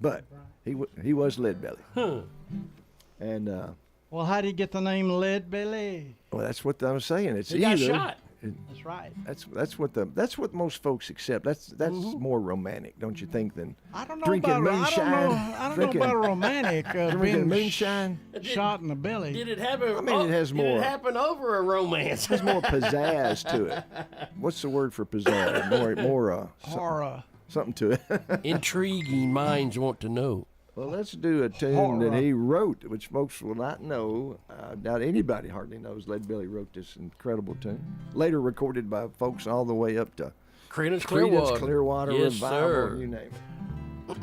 but he was Lead Belly. Huh. And Well, how did he get the name Lead Belly? well, that's what I was saying. It's He either got shot. That's right. that's what most folks accept. That's more romantic, don't you think, than I don't know drinking about moonshine? I don't know about a romantic Drinking being moonshine. shot in the belly. Did it happen? I mean, it has Did more- it happen over a romance? There's more pizzazz to it. What's the word for pizzazz? More Horror. something to it. Intriguing minds want to know. Well, let's do a tune that he wrote, which folks will not know. I doubt anybody hardly knows Lead Belly wrote this incredible tune. Later recorded by folks all the way up to Creedence Creedence Clearwater. Clearwater Yes, Revival, sir. you name it.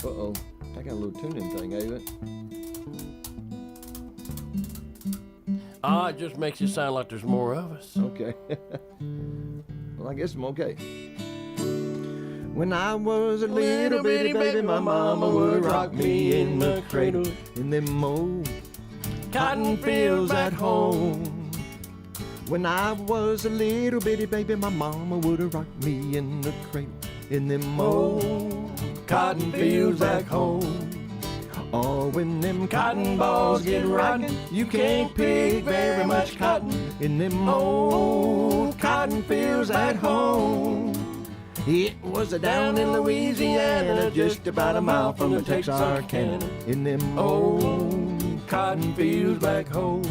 Uh-oh. I got a little tuning thing, ain't it? Ah, it just makes it sound like there's more of us. Okay. Well, I guess I'm okay. When I was a little bitty baby, my mama would rock me in the cradle in them old cotton fields at home. When I was a little bitty baby, my mama would rock me in the cradle in them old cotton fields back home. Oh, when them cotton balls get rotten, you can't pick very much cotton in them old cotton fields at home. It was down in Louisiana, just about a mile from the Texarkana, in them old cotton fields back home.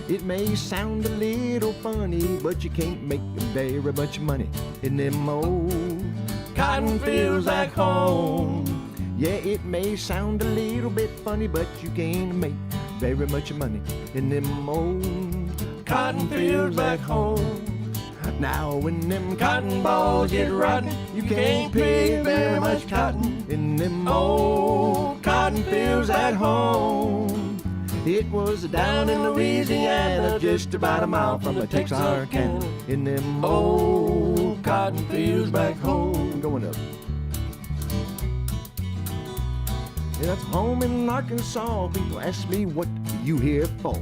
It may sound a little funny, but you can't make very much money in them old cotton fields back home. Yeah, it may sound a little bit funny, but you can't make very much money in them old cotton fields back home. Now when them cotton balls get rotten, you can't pick very much cotton in them old cotton fields at home. It was down in Louisiana, just about a mile from the Texarkana, in them old cotton fields back home. Going up. Yeah, that's home in Arkansas. People ask me, what you here for?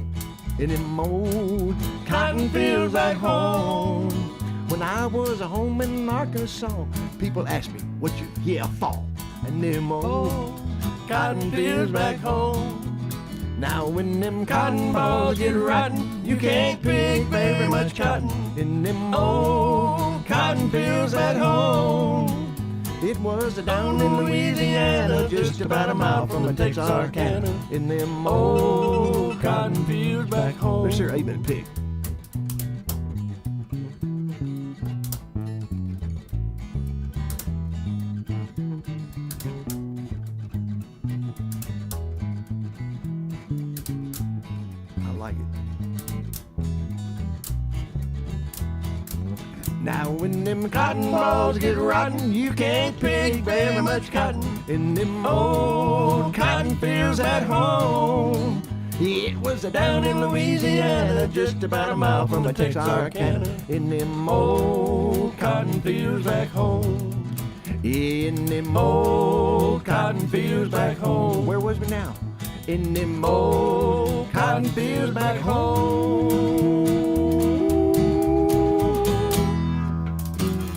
In them old cotton fields back home. When I was home in Arkansas, people asked me, what you here for? In them old cotton fields back home. Now when them cotton balls get rotten, you can't pick very much cotton in them old cotton fields at home. It was down in Louisiana, just about a mile from the Texarkana, in them old cotton fields back home. There's your amen pig. I like it. Now when them cotton balls get rotten, you can't pick very much cotton in them old cotton fields at home. It was down in Louisiana, just about a mile from the Texarkana, in them old cotton fields back home. In them old cotton fields back home. Where was we now? In them old cotton fields back home.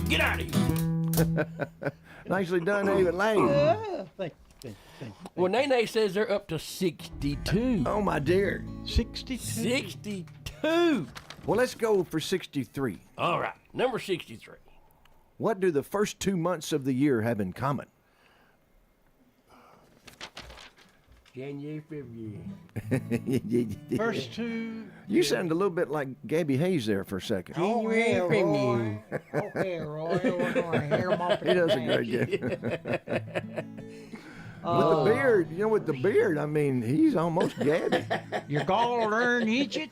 Get out of here. Nicely done, David Lane. Thank you. Well, Nene says they're up to 62. Oh, my dear. 62. 62. Well, let's go for 63. All right, number 63. What do the first 2 months of the year have in common? January, February. First two. You sound a little bit like Gabby Hayes there for a second. January, February. Okay, Roy, we're going to hear him off He does a great job. With the beard, with the beard, I mean, he's almost Gabby. Your gall learn each it.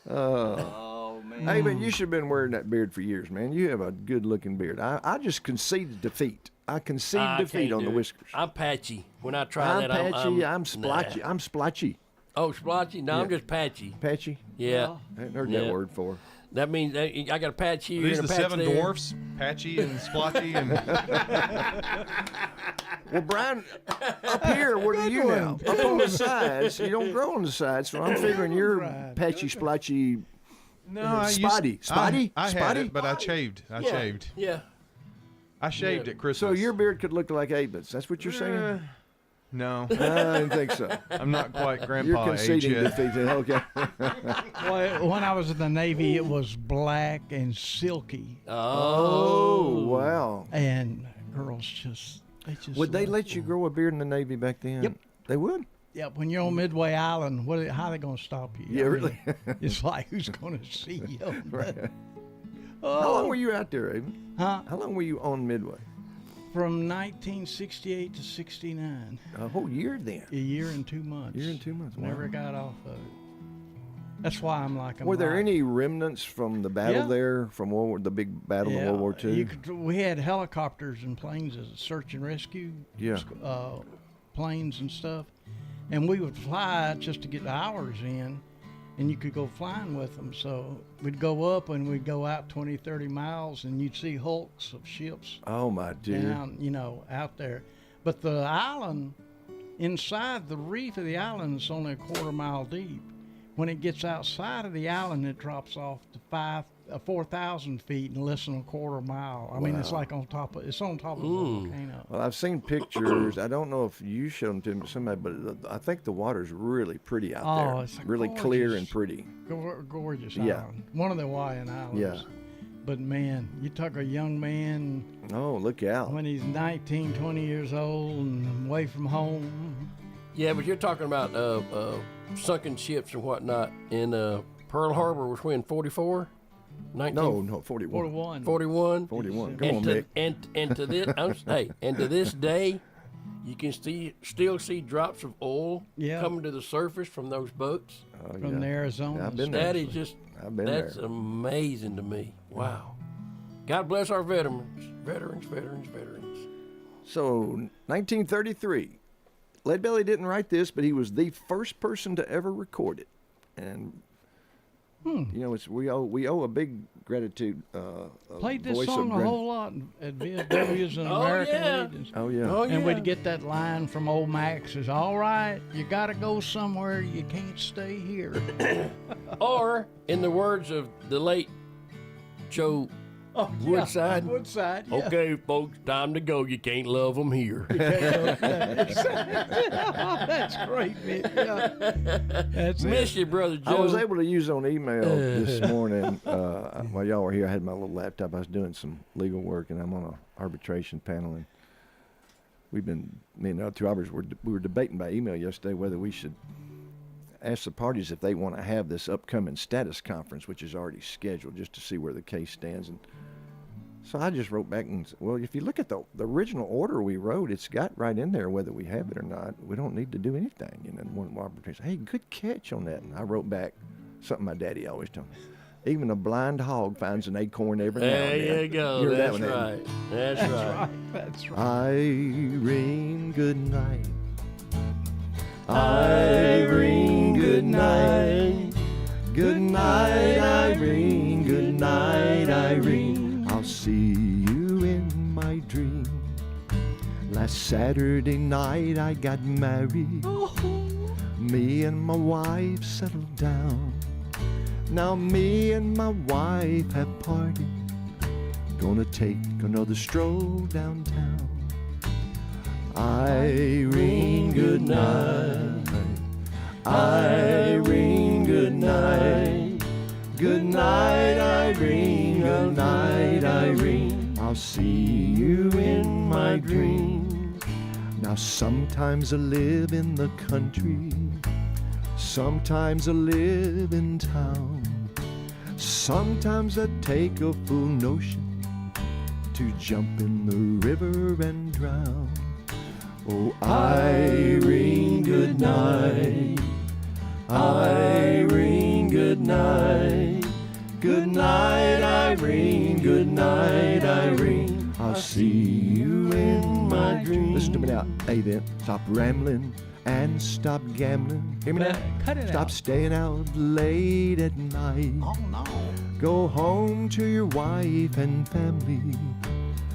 Oh, man. Hey, man, you should have been wearing that beard for years, man. You have a good-looking beard. I just conceded defeat. I conceded defeat on the whiskers. I'm patchy. When I try I'm that, patchy. I'm Nah. splotchy. I'm splotchy. Oh, splotchy? No, I'm Yeah. just patchy. Patchy? Yeah. I hadn't heard Yeah. that word before. That means I got a patch here These and the a patch seven there. dwarfs, Patchy and Splotchy and Well, Brian, up here, what are you now? Up on the sides. You don't grow on the sides, so I'm figuring you're patchy, splotchy. No, I used, Spotty? I had Spotty? it, but I shaved. I Yeah, shaved. Yeah. I shaved Yeah. at Christmas. So your beard could look like Abe's. That's what you're saying? No, I didn't think so. I'm not quite You're grandpa age conceding yet. defeat. Okay. Well, when I was in the Navy, it was black and silky, Oh, wow. and girls they just. Would they loved let you grow a beard in the Navy back then? Yep. They would? Yeah, when you're on Midway Island, how are they going to stop you? Yeah, I mean, really? It's like, who's going to see you? Right. Oh, How long were you out there, Abe? Huh? How long were you on Midway? From 1968 to 69. A whole year then. A year and 2 months. Year and 2 months. Wow. Never got off of it. That's why I'm like. Were there any remnants from the battle Yeah. there, from the big battle of World War II? We had helicopters and planes as search and rescue. Yeah. Planes and stuff, and we would fly just to get the hours in, and you could go flying with them. So we'd go up and we'd go out 20, 30 miles, and you'd see hulks of ships Oh, my dear. down, out there. But the island, inside the reef of the island, is only a quarter mile deep. When it gets outside of the island, it drops off to 4,000 feet in less than a quarter mile. I mean, it's like on top of a volcano. Well, I've seen pictures. I don't know if you showed them to me, somebody, but I think the water's really pretty out there. It's really clear gorgeous. and pretty. Gorgeous Yeah. island. One of the Hawaiian islands. Yeah. But man, you talk a young man Oh, look out. when he's 19, 20 years old and away from home. Yeah, but you're talking about sunken ships and whatnot in Pearl Harbor, was when 44, 19, No, 41. 41. 41. 41. Come on, Mick. And to this, and to this day, you can still see drops of oil Yeah. coming to the surface from those boats. Oh, From yeah. the Arizona. Yeah, I've been there. That is just I've been that's there. amazing to me. Wow. God bless our veterans. So, 1933. Leadbelly didn't write this, but he was the first person to ever record it. And, you know, we owe a big gratitude. Played this voice of song a whole lot at VFWs and American yeah. Legions. Oh, yeah. Oh, yeah. And we'd get that line from old Max is, all right, you got to go somewhere. You can't stay here. Or, in the words of the late Joe Woodside. Woodside, yeah. Okay, folks, time to go. You can't love them here. That's great, man. Yeah. That's Miss you, Brother Joe. I was able to use on email this morning while y'all were here. I had my little laptop. I was doing some legal work, and I'm on an arbitration panel. And me and the other two arbiters we were debating by email yesterday whether we should ask the parties if they want to have this upcoming status conference, which is already scheduled, just to see where the case stands. And so I just wrote back and said, well, if you look at the original order we wrote, it's got right in there whether we have it or not. We don't need to do anything. And then one arbiter said, hey, good catch on that. And I wrote back something my daddy always told me. Even a blind hog finds an acorn every now and then. There you go. You heard that That's one, right. That's right. That's right. Irene, good night. Irene, good night. Good night, Irene. Good night, Irene. I'll see you in my dream. Last Saturday night I got married. Me and my wife settled down. Now me and my wife have parted. Gonna take another stroll downtown. Irene, good night. Irene, good night. Good night, Irene. Good night, Irene. I'll see you in my dreams. Now sometimes I live in the country. Sometimes I live in town. Sometimes I take a full notion to jump in the river and drown. Oh, Irene, good night. Irene, good night. Good night, Irene. Good night, Irene. I'll see you in my dreams. Listen to me now, Avent. Stop rambling and stop gambling. Hear me now? Cut it Stop out. staying out late at night. Oh, no. Go home to your wife and family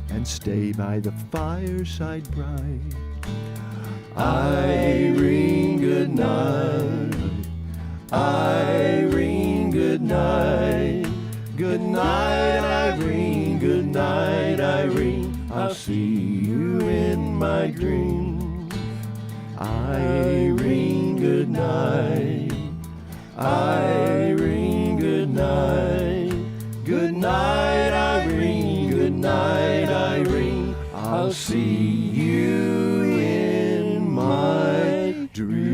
and stay by the fireside bright. Irene, good night. Irene, good night. Good night, Irene. Good night, Irene. I'll see you in my dreams. Irene, good night. Irene, good night. Good night, Irene. Good night, Irene. I'll see you in my dreams.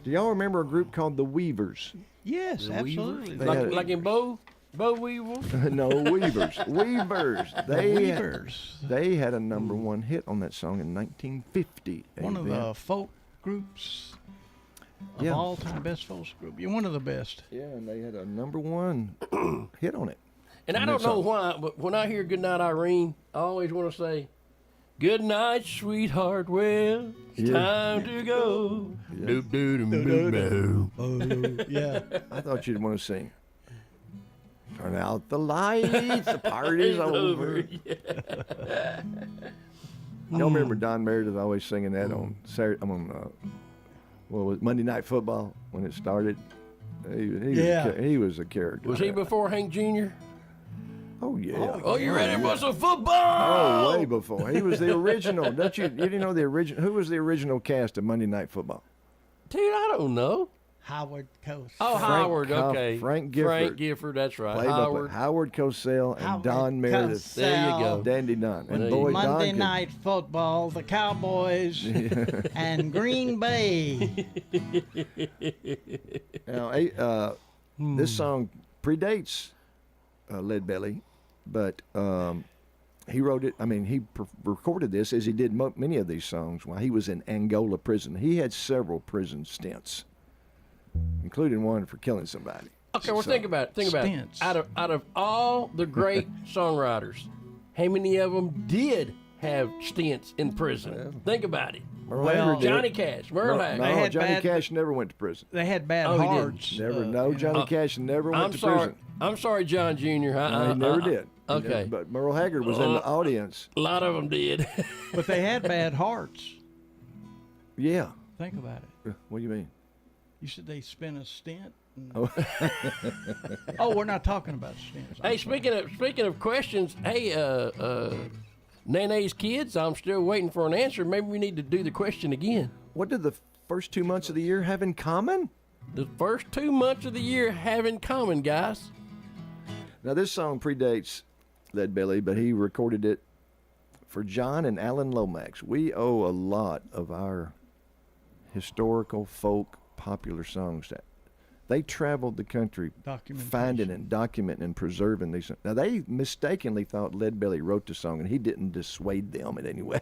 Do y'all remember a group called the Weavers? Yes, absolutely. They had- Like in Bo Weevil? No, Weavers. Weavers. Weavers. They had a #1 hit on that song in 1950. One of the folk groups of Yeah. all time, best folk group. You're one of the best. Yeah, and they had a number 1 hit on it. And I And don't it's know a- why, but when I hear Good Night, Irene, I always want to say, Good night, sweetheart. Well, it's Yeah. time to go. Yeah. Doop, doop, doop, doop. Oh, yeah. I thought you'd want to sing. Turn out the lights, the party's over. Y'all remember Don Meredith always singing that on Saturday, what was it, Monday Night Football when it started? He was a character. Was he before Hank Jr.? Oh yeah. Oh, you ready for some Oh, football? way before. He was the original. Don't you? You didn't know the original? Who was the original cast of Monday Night Football? Dude, I don't know. Howard Coast. Oh, Howard, okay. Frank Gifford. Frank Gifford, that's right. Played by Howard. Howard Cosell and Howard Don Meredith. Cosell. There you go. Dandy Don. And There boy, you Don Monday could- Night Football, the Cowboys, and Green Bay. Now, this song predates Lead Belly, but he wrote it. I mean, he recorded this as he did many of these songs while he was in Angola prison. He had several prison stints, including one for killing somebody. Okay, well, So- think about it. Think about it. Stints. Out of all the great songwriters, how many of them did have stints in prison? Think about it. Merle Well, Haggard did. Johnny Cash, Merle Haggard. They No, had Johnny bad- Cash never went to prison. They had bad Oh, he didn't. hearts. Never. you No, know. Johnny Cash never went I'm to sorry. prison. I'm sorry, John Jr. No, he never did. Okay. But Merle Haggard was in the audience. A lot of them did. But they had bad hearts. Yeah. Think about it. What do you mean? You said they spent a stint. and- Oh. Oh, we're not talking about stints. Hey, speaking of questions, hey, Nene's kids, I'm still waiting for an answer. Maybe we need to do the question again. What did the first 2 months of the year have in common? The first 2 months of the year have in common, guys. Now, this song predates Lead Belly, but he recorded it for John and Alan Lomax. We owe a lot of our historical, folk, popular songs that they traveled the country Documentation. finding and documenting and preserving these. Now, they mistakenly thought Lead Belly wrote the song, and he didn't dissuade them in any way.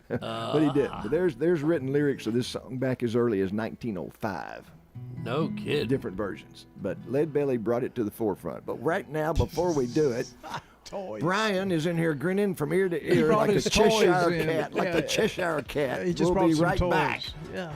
But he did. But there's written lyrics of this song back as early as 1905. No kid. Different versions. But Lead Belly brought it to the forefront. But right now, before we do it, Toys. Brian is in here grinning from ear to He ear brought like a his toys Cheshire in. cat, like Yeah. a Cheshire cat. He just we'll brought be some right toys. back. Yeah.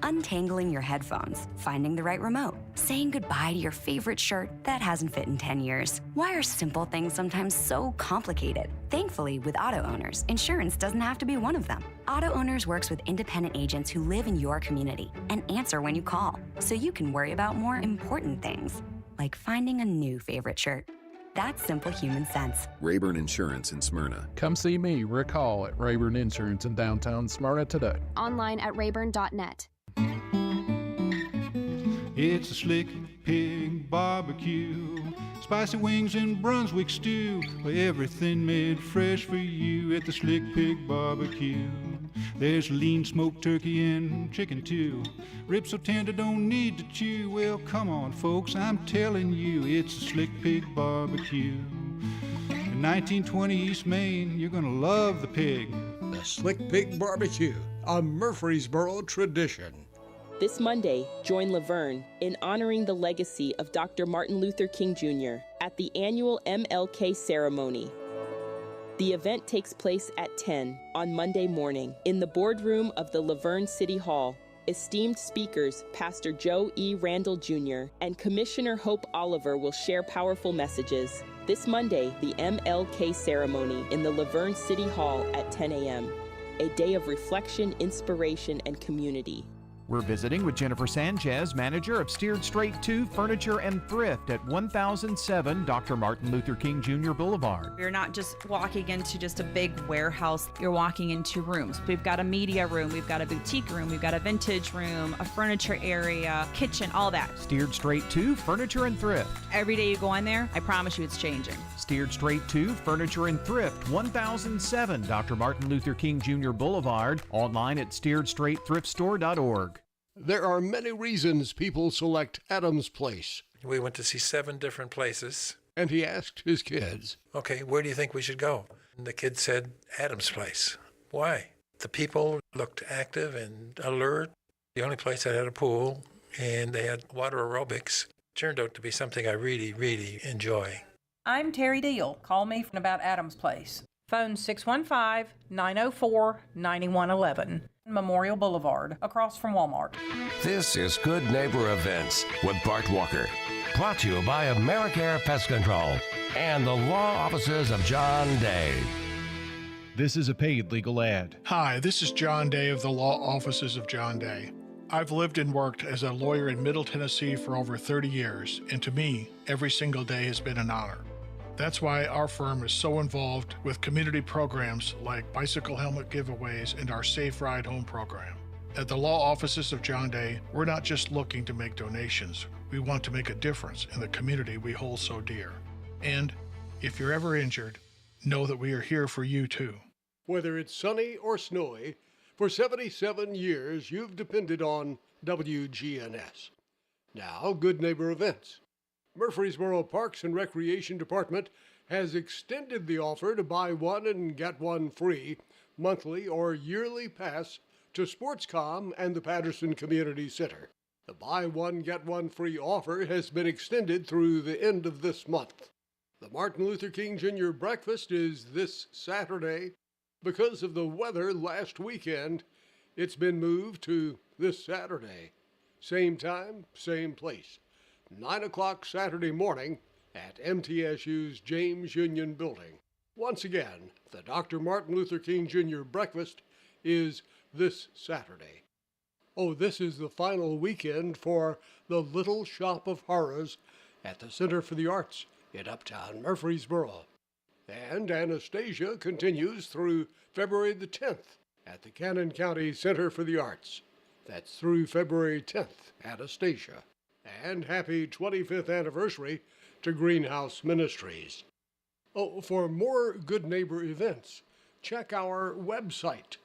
Untangling your headphones, finding the right remote, saying goodbye to your favorite shirt that hasn't fit in 10 years. Why are simple things sometimes so complicated? Thankfully, with auto owners, insurance doesn't have to be one of them. Auto Owners works with independent agents who live in your community and answer when you call, so you can worry about more important things, like finding a new favorite shirt. That's simple human sense. Rayburn Insurance in Smyrna. Come see me, Rick Hall, at Rayburn Insurance in downtown Smyrna today. Online at rayburn.net. It's a Slick Pig barbecue. Spicy wings and Brunswick stew. Everything made fresh for you at the Slick Pig barbecue. There's lean smoked turkey and chicken too. Ribs so tender don't need to chew. Well, come on, folks, I'm telling you, it's a Slick Pig barbecue. In 1920 East Main, you're gonna love the pig. The Slick Pig Barbecue, a Murfreesboro tradition. This Monday, join Laverne in honoring the legacy of Dr. Martin Luther King Jr. at the annual MLK ceremony. The event takes place at 10 on Monday morning in the boardroom of the Laverne City Hall. Esteemed speakers, Pastor Joe E. Randall Jr. and Commissioner Hope Oliver will share powerful messages. This Monday, the MLK ceremony in the Laverne City Hall at 10 a.m. A day of reflection, inspiration, and community. We're visiting with Jennifer Sanchez, manager of Steered Straight 2 Furniture and Thrift at 1007 Dr. Martin Luther King Jr. Boulevard. You're not just walking into just a big warehouse. You're walking into rooms. We've got a media room, we've got a boutique room, we've got a vintage room, a furniture area, kitchen, all that. Steered Straight 2 Furniture and Thrift. Every day you go in there, I promise you it's changing. Steered Straight 2 Furniture and Thrift, 1007 Dr. Martin Luther King Jr. Boulevard. Online at steeredstraightthriftstore.org. There are many reasons people select Adam's Place. We went to see 7 different places. And he asked his kids, okay, where do you think we should go? And the kids said, Adam's Place. Why? The people looked active and alert. The only place that had a pool, and they had water aerobics. Turned out to be something I really, really enjoy. I'm Terry Deal. Call me about Adam's Place. Phone 615-904-9111. Memorial Boulevard, across from Walmart. This is Good Neighbor Events with Bart Walker. Brought to you by AmeriCare Pest Control and the law offices of John Day. This is a paid legal ad. Hi, this is John Day of the law offices of John Day. I've lived and worked as a lawyer in Middle Tennessee for over 30 years, and to me, every single day has been an honor. That's why our firm is so involved with community programs like bicycle helmet giveaways and our Safe Ride Home program. At the law offices of John Day, we're not just looking to make donations. We want to make a difference in the community we hold so dear. And if you're ever injured, know that we are here for you too. whether it's sunny or snowy, for 77 years you've depended on WGNS. Now, Good Neighbor Events. Murfreesboro Parks and Recreation Department has extended the offer to buy one and get one free monthly or yearly pass to SportsCom and the Patterson Community Center. The buy one, get one free offer has been extended through the end of this month. The Martin Luther King Jr. breakfast is this Saturday. Because of the weather last weekend, it's been moved to this Saturday. Same time, same place. 9 o'clock Saturday morning at MTSU's James Union Building. Once again, the Dr. Martin Luther King Jr. breakfast is this Saturday. Oh, this is the final weekend for the Little Shop of Horrors at the Center for the Arts in Uptown Murfreesboro. And Anastasia continues through February the 10th at the Cannon County Center for the Arts. That's through February 10th, Anastasia. And happy 25th anniversary to Greenhouse Ministries. Oh, for more Good Neighbor events, check our website,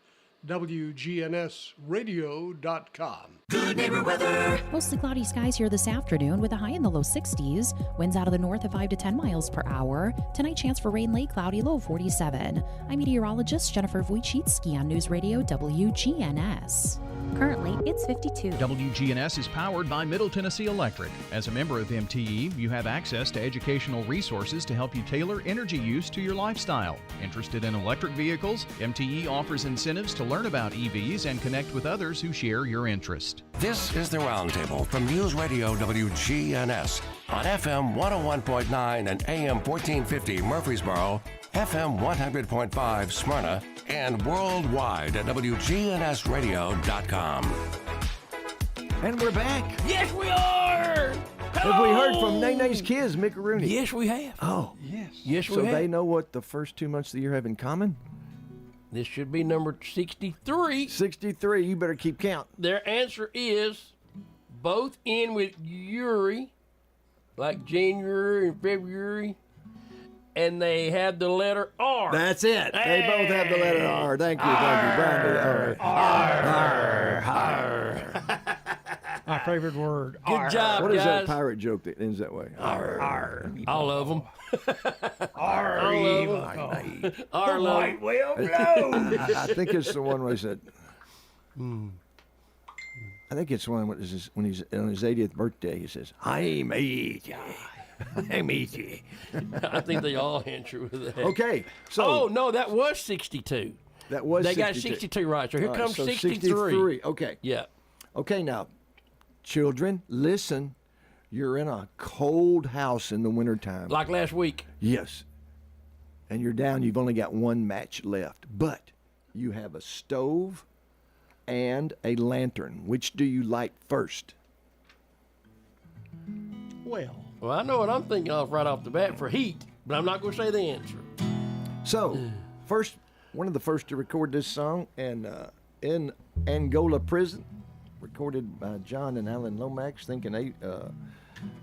WGNSradio.com. Good Neighbor weather. Mostly cloudy skies here this afternoon with a high in the low 60s. Winds out of the north at 5 to 10 miles per hour. Tonight, chance for rain, late cloudy, low 47. I'm meteorologist Jennifer Wojcicki on News Radio WGNS. Currently, it's 52. WGNS is powered by Middle Tennessee Electric. As a member of MTE, you have access to educational resources to help you tailor energy use to your lifestyle. Interested in electric vehicles? MTE offers incentives to learn about EVs and connect with others who share your interest. This is the Roundtable from News Radio WGNS on FM 101.9 and AM 1450 Murfreesboro, FM 100.5 Smyrna, and worldwide at WGNSradio.com. And we're back. Yes, we are! Have we heard from Nene kids, Mick Rooney? Yes, we have. Oh. Yes, we so have. they know what the first 2 months of the year have in common? This should be number 63. 63. You better keep count. Their answer is both end with Uri, like January and February, and they have the letter R. That's it. They both have the letter R. Thank you. Brian. R. My favorite word. Good job, What is that guys. pirate joke that ends that way? R. All of them. R. R. Light will blow. I think it's the one where he said, I think it's one when he's on his 80th birthday. He says, I'm 80. I'm 80. I think they all answer with that. Okay. So. Oh, no, that was 62. That was They 62. got 62 right. So here All right, comes so 63. 63. Okay. Yeah. Okay, now, children, listen You're in a cold house in the wintertime. Like last week. Yes. And you're down, you've only got one match left. But you have a stove and a lantern. Which do you like first? Well, I know what I'm thinking of right off the bat for heat, but I'm not going to say the answer. So, one of the first to record this song, and in Angola prison, recorded by John and Alan Lomax, thinking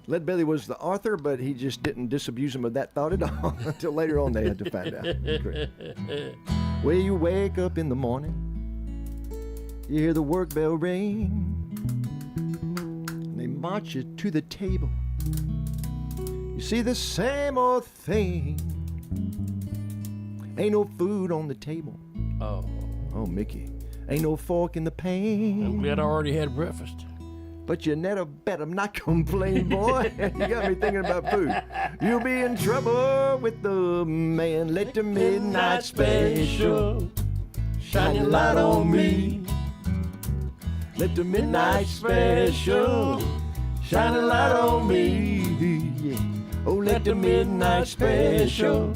Lead Belly was the author, but he just didn't disabuse him of that thought at all until later on they had to find out. Well, you wake up in the morning, you hear the work bell ring, and they march you to the table. You see the same old thing. Ain't no food on the table. Oh, Mickey. Ain't no fork in the pan. I'm glad I already had breakfast. But you never better not complain, boy. You got me thinking about food. You'll be in trouble with the man. Let the midnight special shine your light on me. Let the midnight special shine a light on me. Yeah. Oh, let the midnight special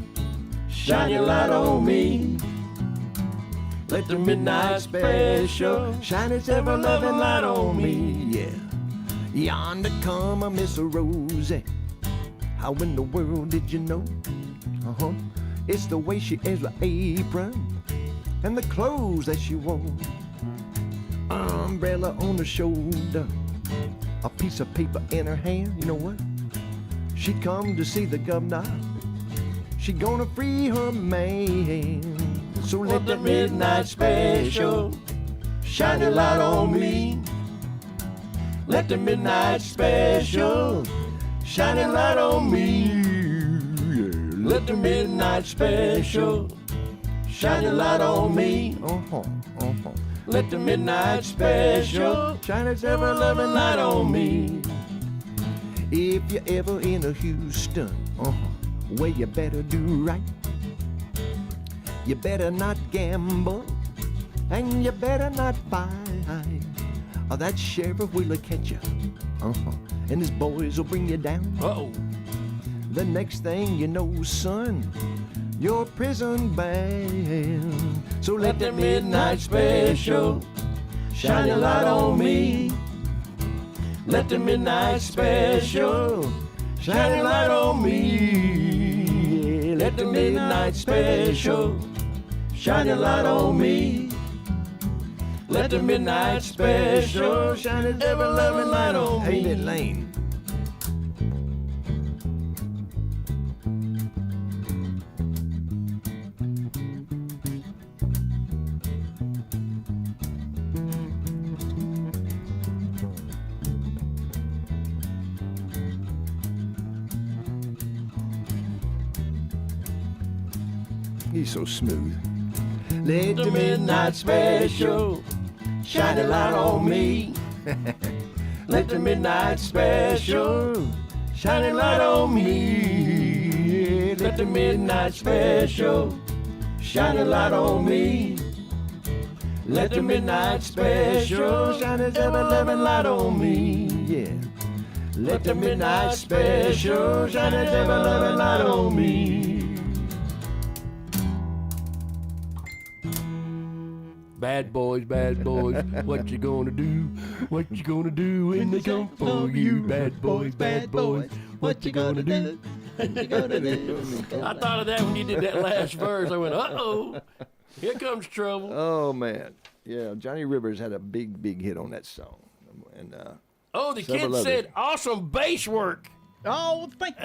shine your light on me. Let the midnight special shine its ever-loving light on me, yeah. Yonder come a Miss Rosie. How in the world did you know? It's the way she is her apron and the clothes that she wore. Umbrella on her shoulder, a piece of paper in her hand. You know what? She come to see the governor. She gonna free her man. So let the midnight special shine a light on me. Let the midnight special shine a light on me. Yeah. Let the midnight special shine a light on me. Let the midnight special shine its ever-loving light on me. If you're ever in a Houston, well, you better do right. You better not gamble, and you better not fight, or that sheriff will catch you, and his boys will bring you down. The next thing you know, son, you're prison bound. So let the midnight special shine a light on me. Let the midnight special shine a light on me. Yeah, let the midnight special shine a light on me. Let the midnight special shine its ever-loving light on me. Ain't it lame? He's so smooth. Let the midnight special shine a light on me. Let the midnight special shine a light on me. Let the midnight special shine a light on me. Let the midnight special shine its ever-loving light on me. Yeah. Let the midnight special shine its ever-loving light on me. Bad boys, what you gonna do? What you gonna do when they come for you? Bad boys, what you gonna do? What you gonna do? I thought of that when you did that last verse. I went, uh-oh, here comes trouble. Oh, man. Yeah, Johnny Rivers had a big hit on that song. And the kid said, awesome bass work. Oh, thank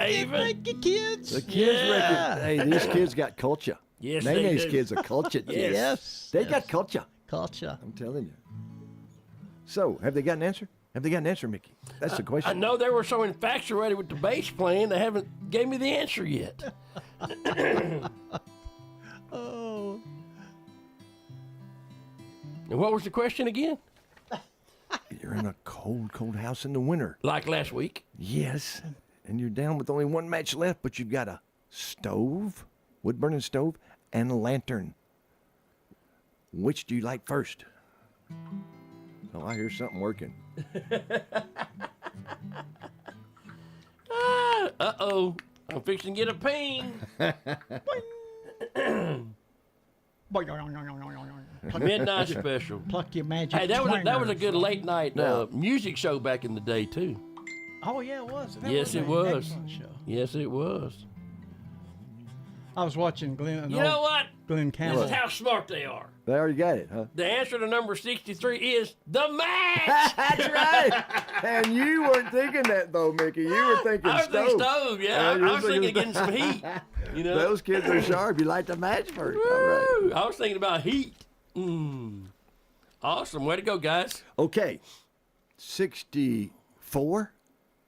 you, kids. The kids record. Hey, these kids got culture. Yes, Nene's they do. kids are cultured. Yes. They got culture. Culture. I'm telling you. So, have they got an answer? Have they got an answer, Mickey? That's the question. I know they were so infatuated with the bass playing, they haven't gave me the answer yet. Oh. And what was the question again? You're in a cold house in the winter. Like last week? Yes. And you're down with only one match left, but you've got a stove, wood-burning stove, and a lantern. Which do you like first? Oh, I hear something working. Uh-oh. I'm fixing to get a ping. Midnight special. Pluck your magic. Hey, that was a good twangers. late night music show back in the day too. Oh yeah, it was. That Yes, an it was. excellent show. Yes, it was. I was watching Glenn. You know what? Glenn Campbell. This is how smart they are. They already got it, huh? The answer to number 63 is the match. That's right. And you weren't thinking that though, Mickey. You were thinking I was stove. thinking stove, yeah. you I were was thinking of getting some heat. You know, Those kids are sharp. You like the match first. All right. Woo! I was thinking about heat. Awesome. Way to go, guys. Okay. 64?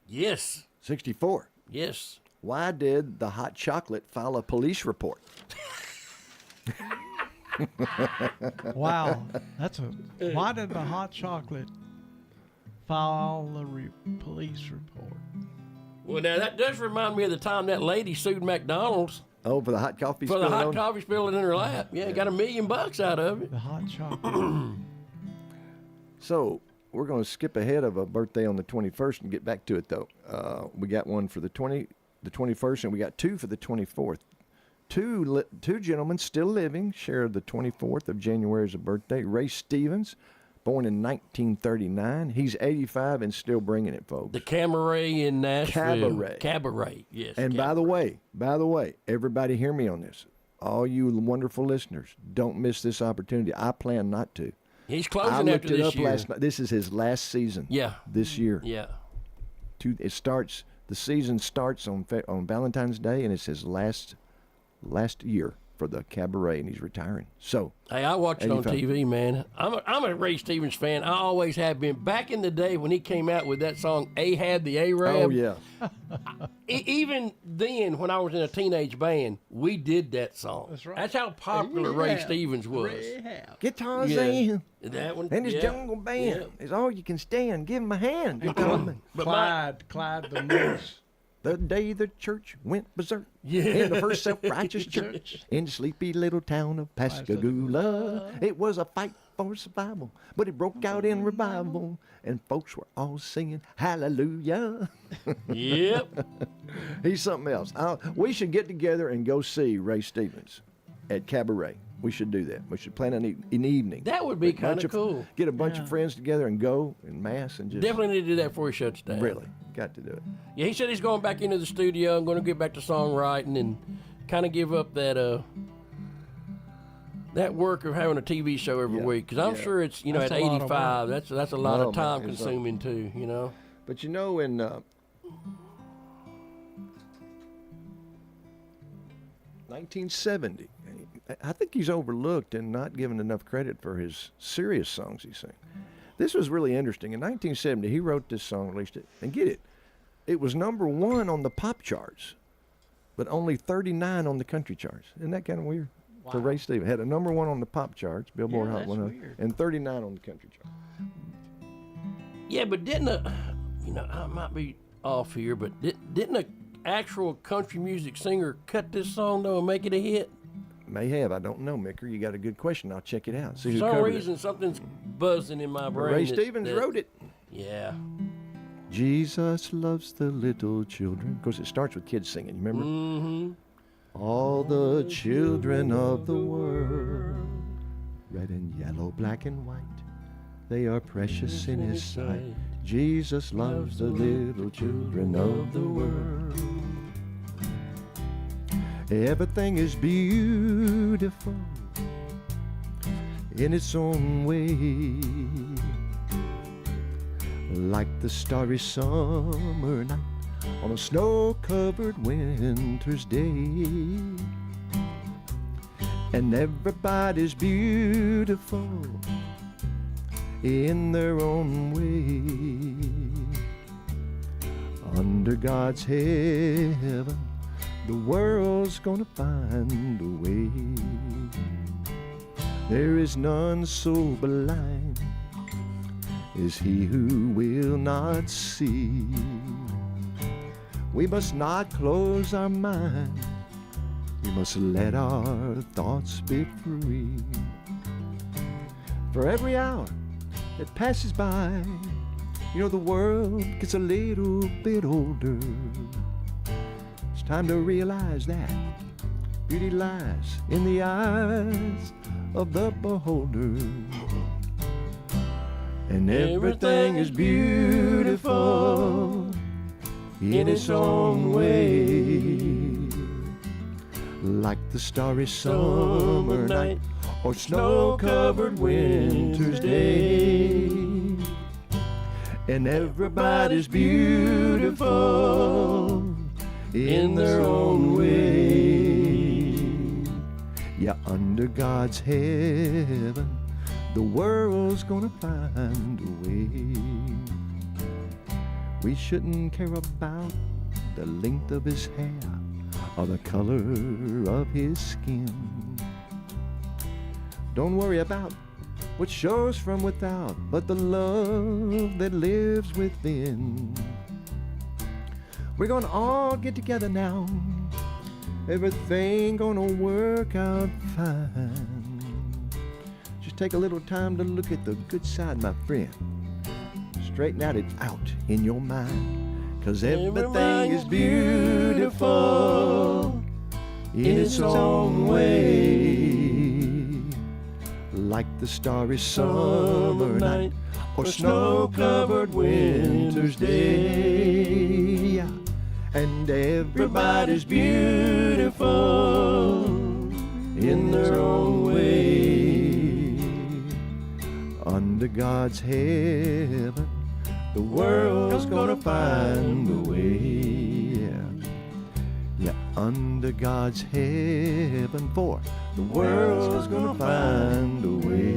Yes. 64. Yes. Why did the hot chocolate file a police report? Wow, why did the hot chocolate file a police report? Well, now that does remind me of the time that lady sued McDonald's Oh, for the hot coffee for the spilling hot on? coffee spilling in her lap. Yeah, got $1 million out of it. The hot chocolate. So we're going to skip ahead of a birthday on the 21st and get back to it, though. We got one for the 21st, and we got two for the 24th. Two gentlemen still living share the 24th of January as a birthday. Ray Stevens, born in 1939. He's 85 and still bringing it, folks. The Cabaret in Nashville. Cabaret. Yes. And by the way, everybody hear me on this. All you wonderful listeners, don't miss this opportunity. I plan not to. He's closing I looked after it this up year. last night. This is his last season. Yeah. This year. Yeah. The season starts on Valentine's Day, and it's his last year for the Cabaret, and he's retiring. So, hey, I watch it on 85. TV, man. I'm a Ray Stevens fan. I always have been. Back in the day when he came out with that song Ahab the Arab. Oh yeah. Even then, when I was in a teenage band, we did that song. That's right. That's how popular Ray Stevens was. Guitars Yeah. and That one. his yeah. jungle band is all you can stand. Give him a hand. But Clyde the Moose. The day the church went berserk Yeah. in the first self-righteous church in the sleepy little town of Pascagoula. It was a fight for survival, but it broke out in revival, and folks were all singing hallelujah. Yep. He's something else. We should get together and go see Ray Stevens at Cabaret. We should do that. We should plan an evening. That would be Get a bunch kind of cool. Get a bunch of friends together and go in mass and just Definitely need to do that before he shuts down. really got to do it. Yeah, he said he's going back into the studio and going to get back to songwriting and kind of give up that work of having a TV show every week. Because I'm sure it's That's at a lot of 85, that's a lot Oh, of man, time it's consuming too. But in 1970, I think he's overlooked and not given enough credit for his serious songs he sang. This was really interesting. In 1970, he wrote this song, released it, and get it, it was #1 on the pop charts, but only 39 on the country charts. Isn't that kind of weird? Wow. For Ray Stevens, had a #1 on the pop charts, Billboard Yeah, Hot that's 100, weird. and 39 on the country charts. Yeah, but didn't I might be off here, but didn't a actual country music singer cut this song though and make it a hit? May have, I don't know, Micker. You got a good question. I'll check it out. See For who some covered reason, something's buzzing in my it. brain. Ray that- Stevens that- wrote it. Yeah. Jesus loves the little children. Of course, it starts with kids singing. You remember? Mm-hmm. All the children of the world, red and yellow, black and white, they are precious in His sight. Jesus loves the little children of the world. Everything is beautiful in its own way, like the starry summer night on a snow-covered winter's day. And everybody's beautiful in their own way. Under God's heaven, the world's gonna find a way. There is none so blind as he who will not see. We must not close our mind. We must let our thoughts be free. For every hour that passes by, the world gets a little bit older. Time to realize that beauty lies in the eyes of the beholder. And everything is beautiful in its own way, like the starry summer night or snow-covered winter's day. And everybody's beautiful in their own way. Yeah, under God's heaven, the world's gonna find a way. We shouldn't care about the length of his hair or the color of his skin. Don't worry about what shows from without, but the love that lives within. We're gonna all get together now. Everything gonna work out fine. Just take a little time to look at the good side, my friend. Straighten it out in your mind, 'cause everything is beautiful in its own way, like the starry summer night or snow-covered winter's day. And everybody's beautiful in their own way. Under God's heaven, the world's gonna find a way. Yeah, under God's heaven, for the world's gonna find a way.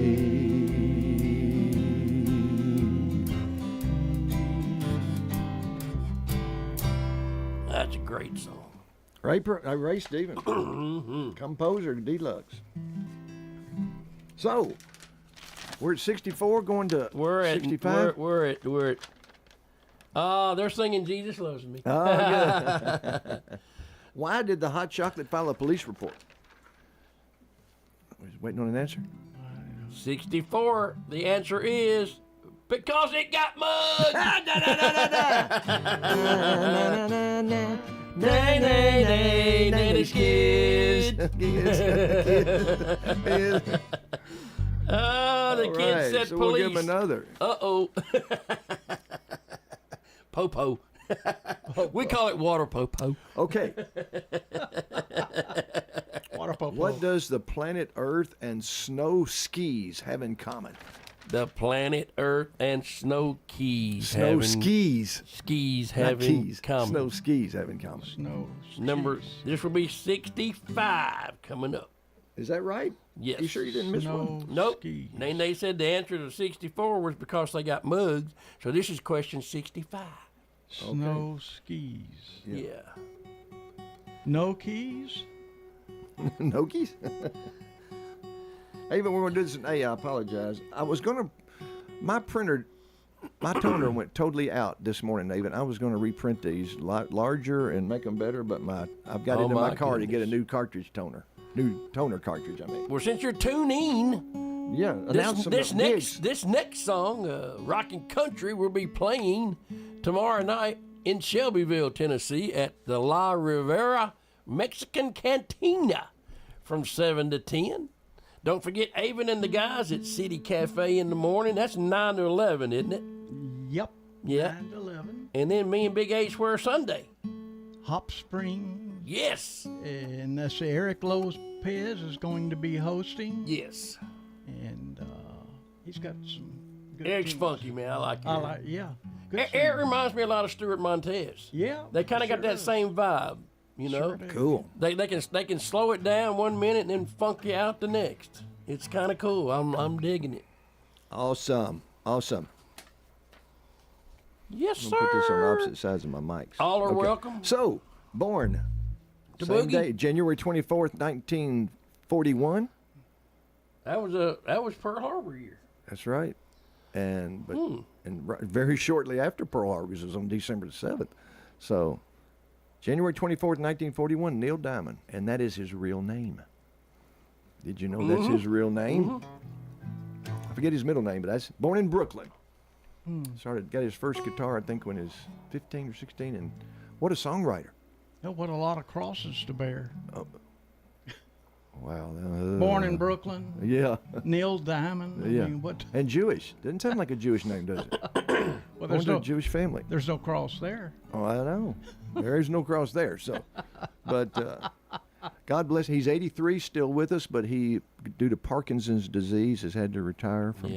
That's a great song. Ray Stevens, composer deluxe. So, we're at 64, going to 65. We're at. They're singing "Jesus Loves Me." Oh, good. Why did the hot chocolate file a police report? I was waiting on an answer. 64. The answer is because it got mugged. Nay, nay, nay, nay, the kids. The kid said so police. We'll give him another. Uh-oh. Popo. We call it water popo. Okay. Water popo. What does the planet Earth and snow skis have in common? The planet Earth and snow skis skis have in common. Snow skis have in common. This will be 65 coming up. Is that right? Yes. You sure you didn't miss one? Nope. Skis. They said the answer to 64 was because they got mugged. So this is question 65. Snow skis. Yeah. No keys? No keys? Hey, but we're going to do this. Hey, I apologize. I was going to, my toner went totally out this morning, David. I was going to reprint these larger and make them better, but I've got it in my car to get a new cartridge toner. New toner cartridge, I mean. Well, since you're tuning, yeah, this next song, Rockin' Country, will be playing tomorrow night in Shelbyville, Tennessee at the La Rivera Mexican Cantina from 7 to 10. Don't forget Avon and the guys at City Cafe in the morning. That's 9 to 11, isn't it? Yep. Yeah. 9 to 11. And then me and Big H Swear Sunday. Hop Springs. Yes. And that's Eric Lopez is going to be hosting. Yes. And he's got some good Eric's tunes. funky, man. I like it. Yeah. Eric reminds me a lot of Stuart Montez. Yeah. They kind of got that same vibe, you know? Sure do. Cool. They can slow it down 1 minute and then funk you out the next. It's kind of cool. I'm digging it. Awesome. Yes, I'm sir. gonna put this on opposite sides of my mics. All are welcome. So, born To same boogie. day, January 24th, 1941. That was Pearl Harbor year. That's right. And very shortly after Pearl Harbor, because it was on December the 7th. So, January 24th, 1941, Neil Diamond, and that is his real name. Did you know that's his real name? I forget his middle name, but that's born in Brooklyn. Got his first guitar, I think, when he was 15 or 16, and what a songwriter. Oh, what a lot of crosses to bear. Oh. Wow. Born in Brooklyn. Yeah. Neil Diamond. Yeah. I mean, what? And Jewish. Doesn't sound like a Jewish name, does it? Well, Born to a Jewish family. There's no cross there. Oh, I know. There is no cross there. So, but God bless. He's 83, still with us, but he, due to Parkinson's disease, has had to retire from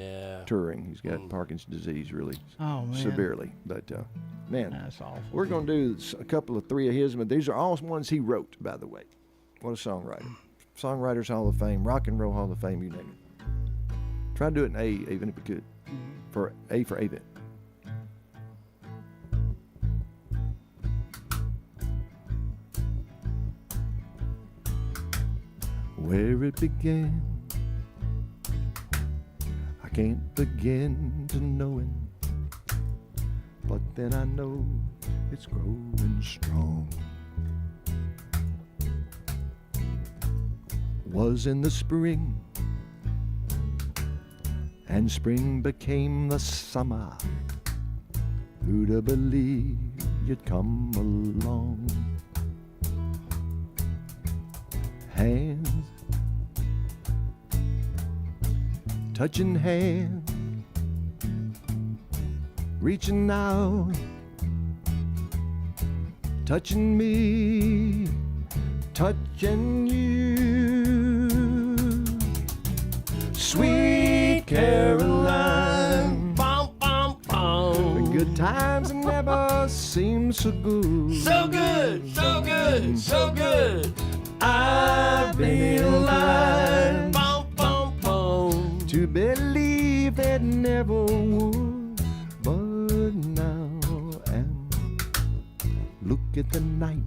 touring. He's got Parkinson's disease really severely. But man, that's awful. We're going to do a couple of three of his, but these are all ones he wrote, by the way. What a songwriter. Songwriters Hall of Fame, Rock and Roll Hall of Fame, you name it. Try to do it in A, even if you could. For A for Avent. Where it began, I can't begin to know it, but then I know it's growing strong. Was in the spring, and spring became the summer. Who'd have believed you'd come along? Hands touching hands, reaching out, touching me, touching you. Sweet Caroline, bum, bum, bum. Good times never seem so good. So good, so good, so good. I've been inclined Bum, bum, bum. to believe that never would, but now and look at the night,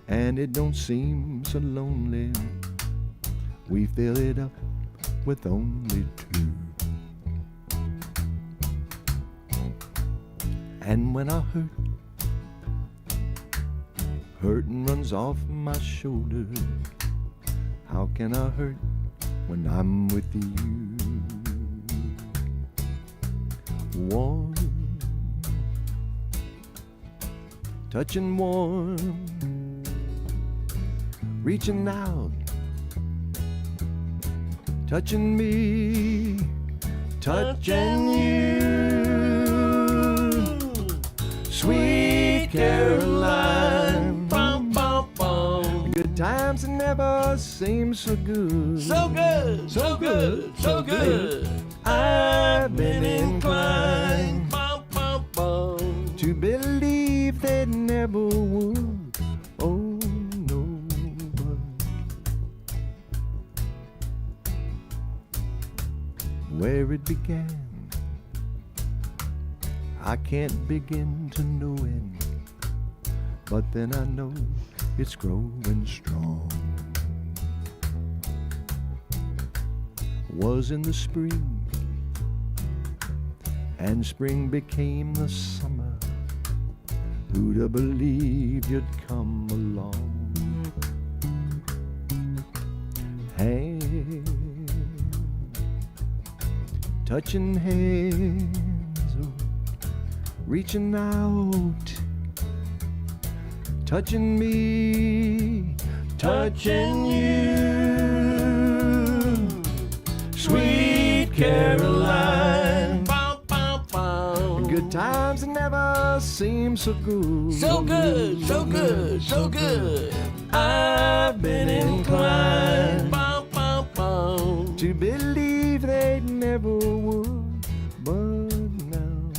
and it don't seem so lonely. We fill it up with only two. And when I hurtin' runs off my shoulder. How can I hurt when I'm with you? Warm, touching warm, reaching out, touching me, touching you. Sweet Caroline, bum, bum, bum. Good times never seem so good. So good, so good, so good. I've been inclined Bum, bum, bum. to believe they never would. Oh no, but where it began, I can't begin to know it, but then I know it's growing strong. Was in the spring, and spring became the summer. Who'd have believed you'd come along? Hands, touching hands, oh, reaching out, touching me, touching you. Sweet Caroline, Bum, bum, bum. good times never seem so good. So good, so good, so good. I've been inclined Bum, bum, bum. to believe they never would, but now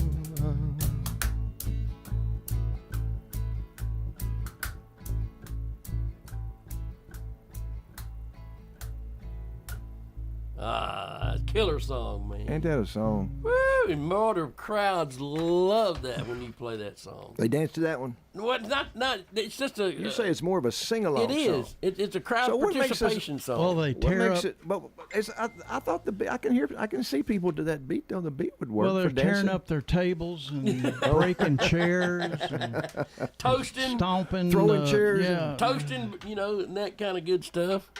Killer song, man. ain't that a song? Woo! And motor crowds love that when you play that song. They dance to that one. What? Not. It's just a. You say it's more of a sing-along It is. song. It's a crowd So what makes us- participation song. Well, they What tear makes up. it? But I thought the beat. I can see people to that beat. Though the beat would work Well, they're for tearing dancing. up their tables and breaking chairs, and Toasting, stomping, Throwing chairs Yeah. toasting, and that kind of good stuff.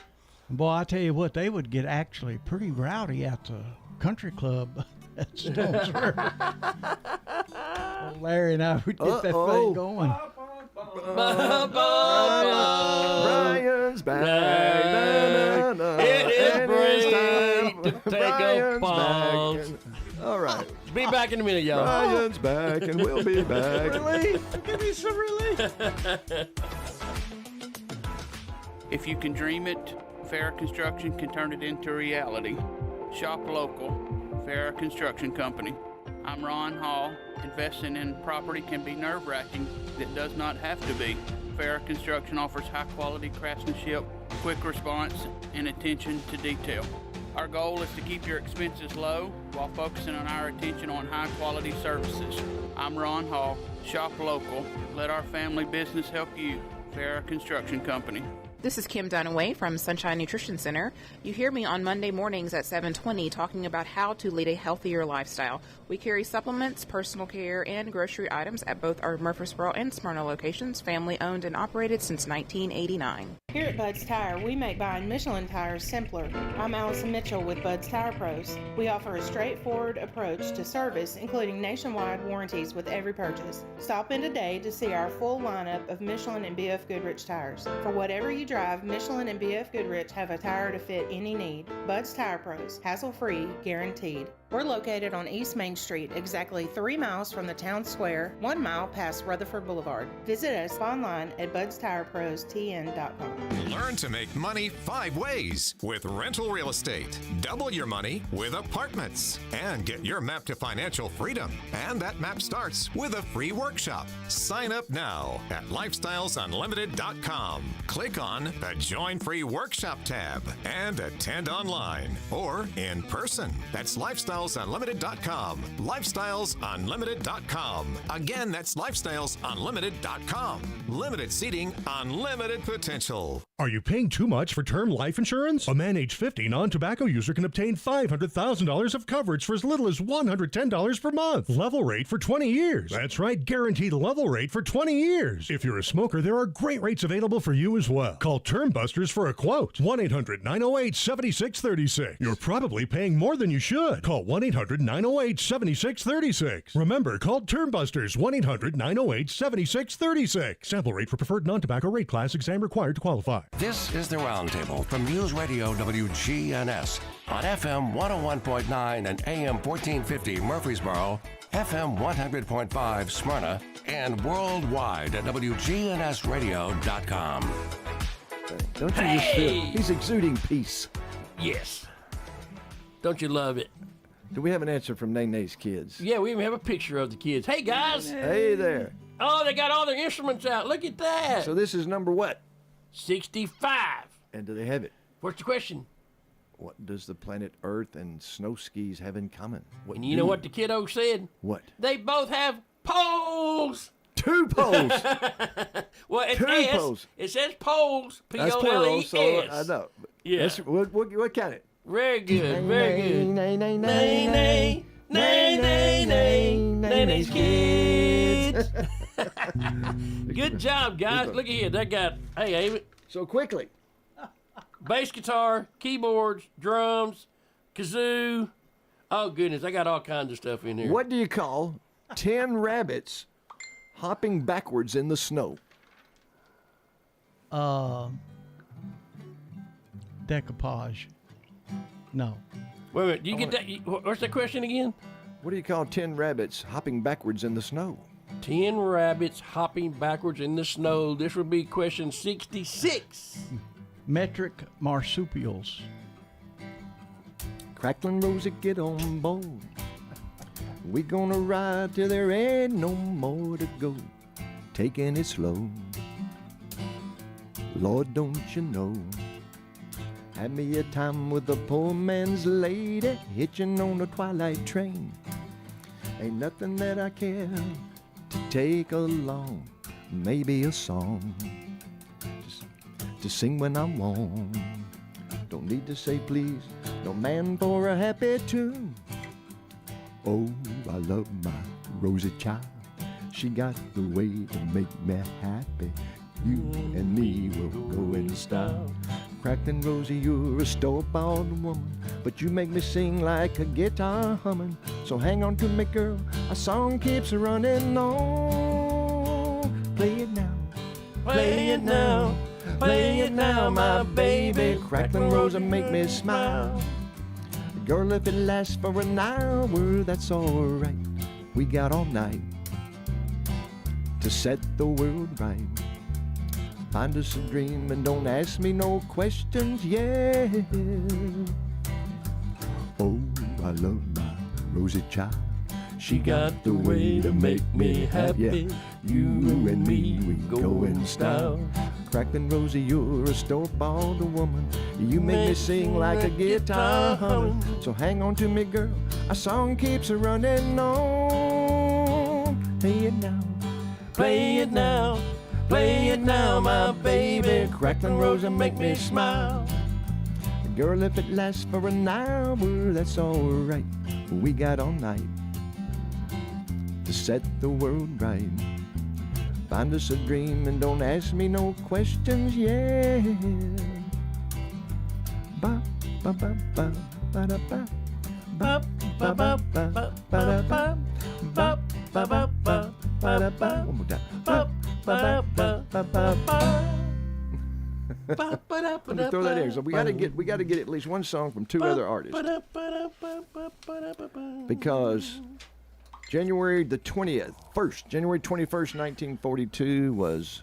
Boy, I tell you what, they would get actually pretty rowdy at the country club at Stonesburg. Larry and I would get that Uh-oh. thing going. Brian's back. It is And great it's time to for take a Brian's pause. back. All right. Be back in a minute, y'all. Brian's back, and we'll be back. Relief. Give me some relief. If you can dream it, Farrah Construction can turn it into reality. Shop local, Farrah Construction Company. I'm Ron Hall. Investing in property can be nerve-wracking. It does not have to be. Farrah Construction offers high-quality craftsmanship, quick response, and attention to detail. Our goal is to keep your expenses low while focusing on our attention on high-quality services. I'm Ron Hall. Shop local. Let our family business help you. Farrah Construction Company. This is Kim Dunaway from Sunshine Nutrition Center. You hear me on Monday mornings at 7:20 talking about how to lead a healthier lifestyle. We carry supplements, personal care, and grocery items at both our Murfreesboro and Smyrna locations, family owned and operated since 1989. Here at Bud's Tire, we make buying Michelin tires simpler. I'm Allison Mitchell with Bud's Tire Pros. We offer a straightforward approach to service, including nationwide warranties with every purchase. Stop in today to see our full lineup of Michelin and BF Goodrich tires. For whatever you drive, Michelin and BF Goodrich have a tire to fit any need. Bud's Tire Pros, hassle-free, guaranteed. We're located on East Main Street, exactly 3 miles from the town square, 1 mile past Rutherford Boulevard. Visit us online at budstireprostn.com. Learn to make money 5 ways with rental real estate. Double your money with apartments. And get your map to financial freedom. And that map starts with a free workshop. Sign up now at lifestylesunlimited.com. Click on the Join Free Workshop tab and attend online or in person. That's lifestylesunlimited.com. Lifestylesunlimited.com. Again, that's lifestylesunlimited.com. Limited seating, unlimited potential. Are you paying too much for term life insurance? A man age 50 non-tobacco user can obtain $500,000 of coverage for as little as $110 per month. Level rate for 20 years. That's right, guaranteed level rate for 20 years. If you're a smoker, there are great rates available for you as well. Call Term Busters for a quote. 1-800-908-7636. You're probably paying more than you should. Call 1-800-908-7636. Remember, call Term Busters. 1-800-908-7636. Sample rate for preferred non-tobacco rate class. Exam required to qualify. This is the Roundtable from News Radio WGNS on FM 101.9 and AM 1450 Murfreesboro, FM 100.5 Smyrna, and worldwide at WGNSradio.com. Don't you just feel he's exuding peace? Yes. Don't you love it? Do we have an answer from Nene's kids? Yeah, we even have a picture of the kids. Hey, guys. Hey there. Oh, they got all their instruments out. Look at that. So this is number what? 65. And do they have it? What's the question? What does the planet Earth and snow skis have in common? What And you know what the kiddo said? What? They both have poles. 2 poles. Well, it's 2 S. poles. It says poles. That's plural, P-O-L-E-S. so I know. Yeah. What count it? Very good. Very good. Nay, nay, Nay, nay, nay, nay, nay, Nene's kids. Good job, guys. Look at here. They got, hey, Amy. So quickly. Bass guitar, keyboards, drums, kazoo. Oh, goodness. I got all kinds of stuff in here. What do you call 10 rabbits hopping backwards in the snow? Decoupage. No. Wait a minute. Do you get that? What's the question again? What do you call 10 rabbits hopping backwards in the snow? 10 rabbits hopping backwards in the snow. This would be question 66. Metric marsupials. Cracklin' Rosie, get on board. We gonna ride till there ain't no more to go. Taking it slow. Lord, don't you know? Had me a time with a poor man's lady hitching on a twilight train. Ain't nothing that I care to take along. Maybe a song to sing when I'm warm. Don't need to say please, no man for a happy tune. Oh, I love my Rosie child. She got the way to make me happy. You and me will go in style. Cracklin' Rosie, you're a store-bought woman, but you make me sing like a guitar humming. So hang on to me, girl, our song keeps running on. Play it now, play it now. Play it now, my baby. Crackling rose and make me smile. Girl, if it lasts for an hour, that's alright. We got all night to set the world right. Find us a dream and don't ask me no questions, yeah. Oh, I love my Rosie child. She got the way to make me happy. Yeah. You and me, we go in style. Crackling Rosie, you're a store-bought woman. You make me sing like a guitar humming. So hang on to me, girl. Our song keeps running on. Play it now. Play it now. Play it now, my baby. Crackling Rosie, make me smile. Girl, if it lasts for an hour, that's alright. We got all night to set the world right. Find us a dream and don't ask me no questions, yeah. Ba ba ba ba ba da ba. Ba ba ba ba ba da ba. Ba ba ba ba ba da ba. One more time. Ba ba ba ba ba ba. Let me throw that in. So we got to get at least one song from two other artists. Because January 21st, 1942 was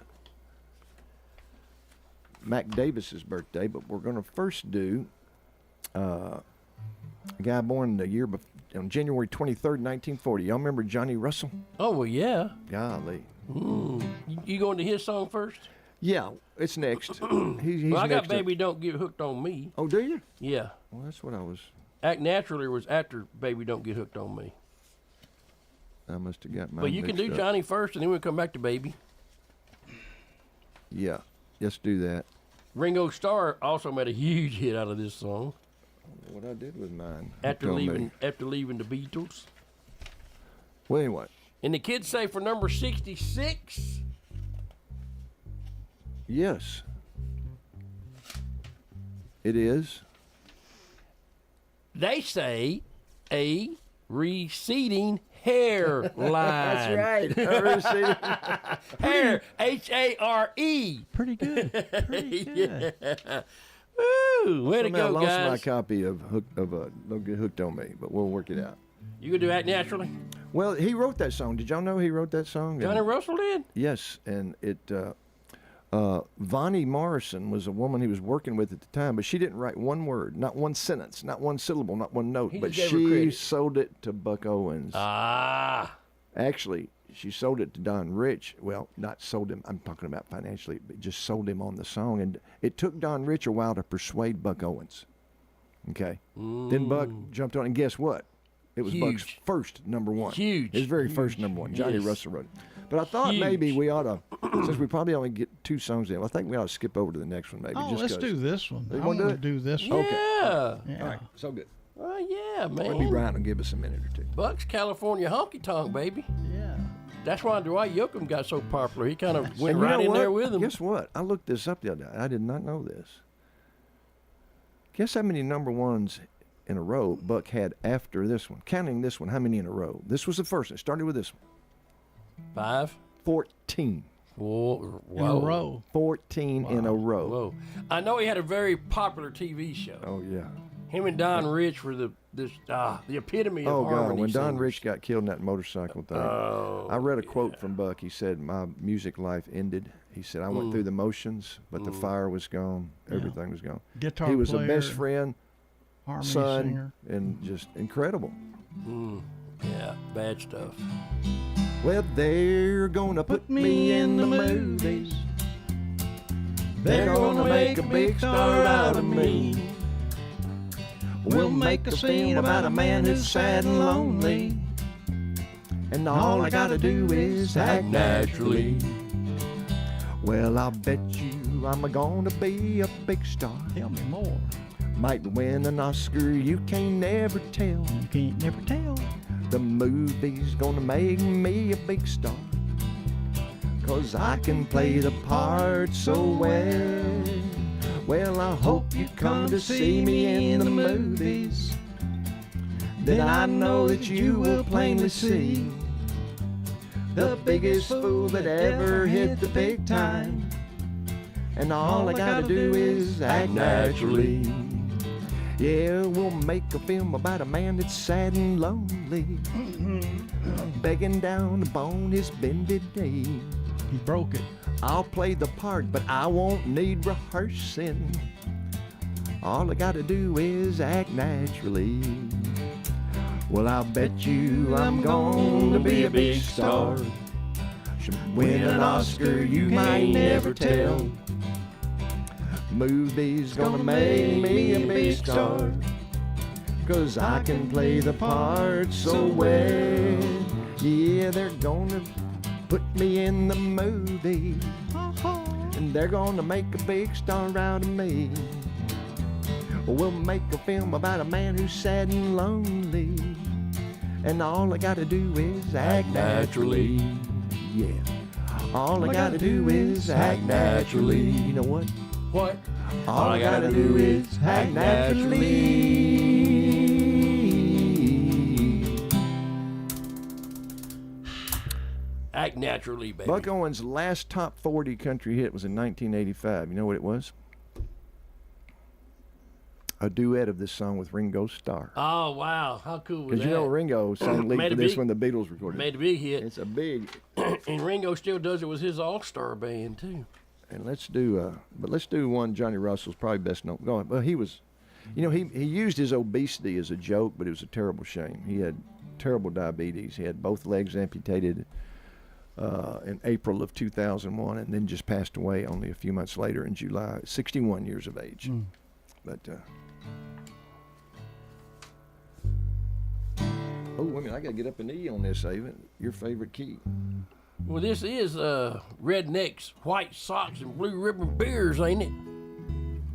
Mac Davis's birthday, but we're going to first do a guy born the year on January 23rd, 1940. Y'all remember Johnny Russell? Oh, well, yeah. Golly. You going to his song first? Yeah, it's next. He's well, I got next Baby Don't Get Hooked on Me. Oh, do you? Yeah. Well, that's what I was. Act Naturally was after Baby Don't Get Hooked on Me. I must have got mine. Well, you can do up. Johnny first, and then we'll come back to Baby. Yeah, let's do that. Ringo Starr also made a huge hit out of this song. What I did with mine. After leaving the Beatles. Well, anyway. And the kids say for number 66. Yes. It is. They say a receding hairline. That's right. A receding hair. H-A-R-E. Pretty good. Pretty good. Yeah. Woo! Way to go, I lost guys. my copy of Don't Get Hooked on Me, but we'll work it out. You gonna do Act Naturally? Well, he wrote that song. Did y'all know he wrote that song? Johnny Russell did? Yes, and it. Vonnie Morrison was a woman he was working with at the time, but she didn't write one word, not one sentence, not one syllable, not one note. But she sold it to Buck Owens. Ah. Actually, she sold it to Don Rich. Well, not sold him. I'm talking about financially, but just sold him on the song. And it took Don Rich a while to persuade Buck Owens. Okay. Then Buck jumped on, and guess what? It was Buck's first number one. Huge. His very first number one. Johnny Russell wrote it. But I thought maybe we ought to, since we probably only get two songs in, I think we ought to skip over to the next one maybe. Oh, let's do this one. You I want want to do this one. Okay. Yeah. All right. So good. Oh, yeah, man. Maybe Brian will give us a minute or two. Buck's California honky tonk, baby. Yeah. That's why Dwight Yoakam got so popular. He kind of went And you right know in what? there with him. Guess what? I looked this up the other day. I did not know this. Guess how many number ones in a row Buck had after this one? Counting this one, how many in a row? This was the first one. It started with this one. 5? 14. Whoa. In a row. 14 in a row. Whoa. I know he had a very popular TV show. Oh, yeah. Him and Don Rich were the epitome of Oh, God. harmony When Don singers. Rich got killed in that motorcycle thing, I read a quote from Buck. He said, my music life ended. He said, I went through the motions, but the fire was gone. Everything was gone. Guitar He was player, a best friend, harmony son, singer. and just incredible. Yeah, bad stuff. Well, they're gonna put me in the movies. They're gonna make a big star out of me. We'll make a scene about a man who's sad and lonely. And all I gotta do is act naturally. Well, I'll bet you I'm gonna be a big star. Tell me more. Might win an Oscar, you can't never tell. You can't never tell. The movie's gonna make me a big star, 'cause I can play the part so well. Well, I hope you come to see me in the movies. Then I know that you will plainly see the biggest fool that ever hit the big time. And all I gotta do is act naturally. Yeah, we'll make a film about a man that's sad and lonely, begging down upon his bended knee. He broke it. I'll play the part, but I won't need rehearsing. All I gotta do is act naturally. Well, I'll bet you I'm going to be a big star. Should win an Oscar, you might never tell. Movie's gonna make me a big star, 'cause I can play the part so well. Yeah, they're gonna put me in the movie, and they're gonna make a big star out of me. We'll make a film about a man who's sad and lonely, and all I gotta do is act naturally. Yeah, all I gotta do is act naturally. You know what? What? All I gotta do is act naturally. Act naturally, baby. Buck Owens' last top 40 country hit was in 1985. You know what it was? A duet of this song with Ringo Starr. Oh, wow. How cool was that? Because you know Ringo sang lead for this when the Beatles recorded it. Made a big hit. It's a big... And Ringo still does it with his all-star band, too. And let's do one Johnny Russell's probably best known. Well, he was, you know, he used his obesity as a joke, but it was a terrible shame. He had terrible diabetes. He had both legs amputated in April of 2001, and then just passed away only a few months later in July, 61 years of age. But oh, wait a minute, I gotta get up an E on this, Ava. Your favorite key. Well, this is Rednecks, White Socks, and Blue Ribbon Beers, ain't it?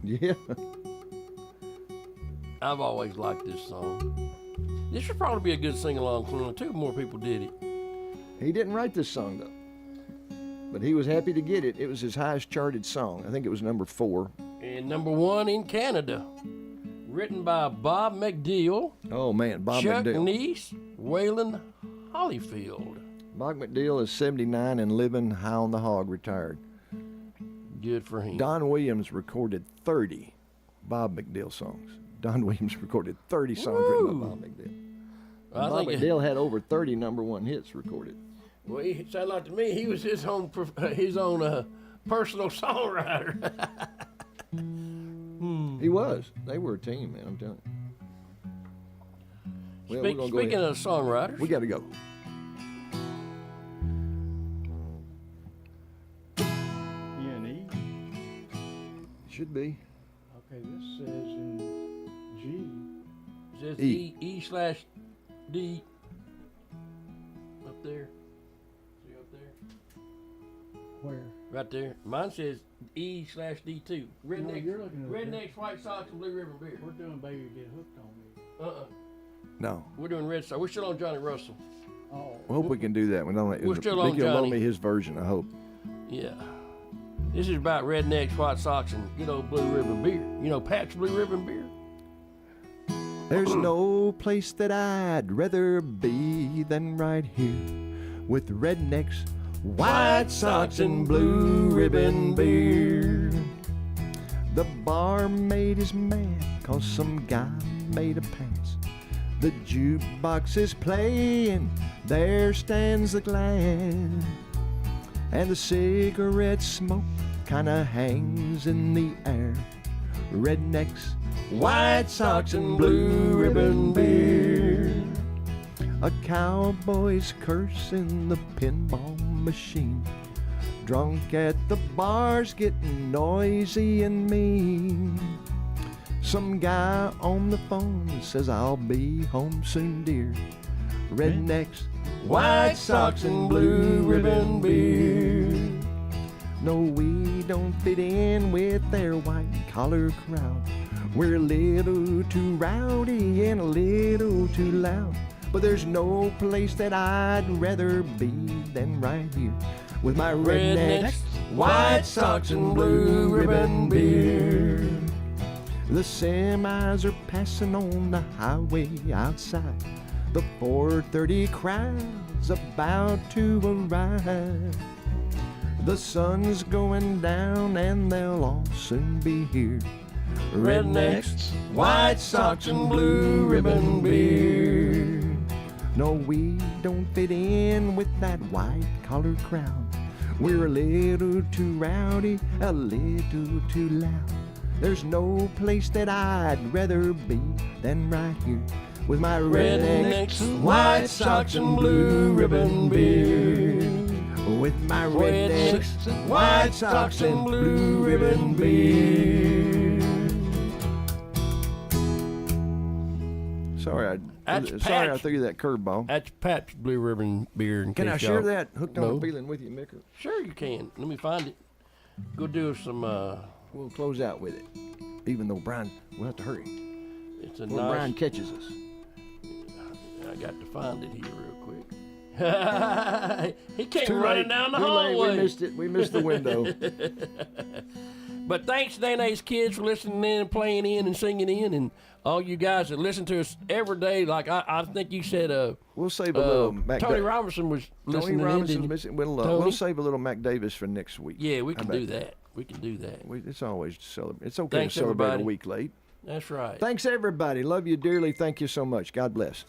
Yeah. I've always liked this song. This would probably be a good sing-along song, too, if more people did it. He didn't write this song, though. But he was happy to get it. It was his highest charted song. I think it was number 4. And number 1 in Canada. Written by Bob McDill. Oh, man, Bob Chuck McDill. Neese, Waylon Hollyfield. Bob McDill is 79 and living high on the hog, retired. Good for him. Don Williams recorded 30 Bob McDill songs. Don Williams recorded 30 songs written by Bob McDill. Bob McDill had over 30 number 1 hits recorded. Well, it sounded like to me he was his own personal songwriter. He was. They were a team, man, I'm telling you. Well, Speaking of songwriters. We got to go. Should be. Okay, this says in G. It says E/D. Up there. See up there? Where? Right there. Mine says E/D2. Rednecks, White Socks, and Blue Ribbon Beer. We're doing Baby Get Hooked on Me. No. We're doing Red Star. We're still on Johnny Russell. Oh. I hope we can do that. We're still on You'll loan Johnny. me his version, I hope. Yeah. This is about Rednecks, White Socks, and good old Blue Ribbon Beer. You know Pat's Blue Ribbon Beer? There's no place that I'd rather be than right here with Rednecks, White Socks, and Blue Ribbon Beer. The barmaid is mad 'cause some guy made a pass. The jukebox is playing, there stands the glass, and the cigarette smoke kinda hangs in the air. Rednecks, White Socks, and Blue Ribbon Beer. A cowboy's cursing the pinball machine. Drunk at the bars, getting noisy and mean. Some guy on the phone says, I'll be home soon, dear. Rednecks, White Socks, and Blue Ribbon Beer. No, we don't fit in with their white-collar crowd. We're a little too rowdy and a little too loud. But there's no place that I'd rather be than right here with my Rednecks, White Socks, and Blue Ribbon Beer. The semis are passing on the highway outside. The 4:30 crowd's about to arrive. The sun's going down and they'll all soon be here. Rednecks, White Sox, and Blue Ribbon beer. No, we don't fit in with that white-collar crowd. We're a little too rowdy, a little too loud. There's no place that I'd rather be than right here with my Rednecks, White Sox, and Blue Ribbon beer. With my Rednecks, White Sox, and Blue Ribbon beer. Sorry, I threw you that curveball. That's Pat's Blue Ribbon beer. Can I share that hooked on a feeling with you, Micker? Sure you can. Let me find it. Go do some. We'll close out with it. Even though Brian, we'll have to hurry. It's a when nice. Brian catches us. I got to find it here real quick. He came running down the hallway. We missed it. We missed the window. But thanks to Dana's kids for listening in and playing in and singing in, and all you guys that listen to us every day. Like I think you said, we'll save a little. Tony Robinson was listening. Tony Robinson missing. We'll save a little Mac Davis for next week. Yeah, we can do that. We can do that. It's always celebrate. It's okay Thanks, to celebrate everybody. a week late. That's right. Thanks everybody. Love you dearly. Thank you so much. God bless.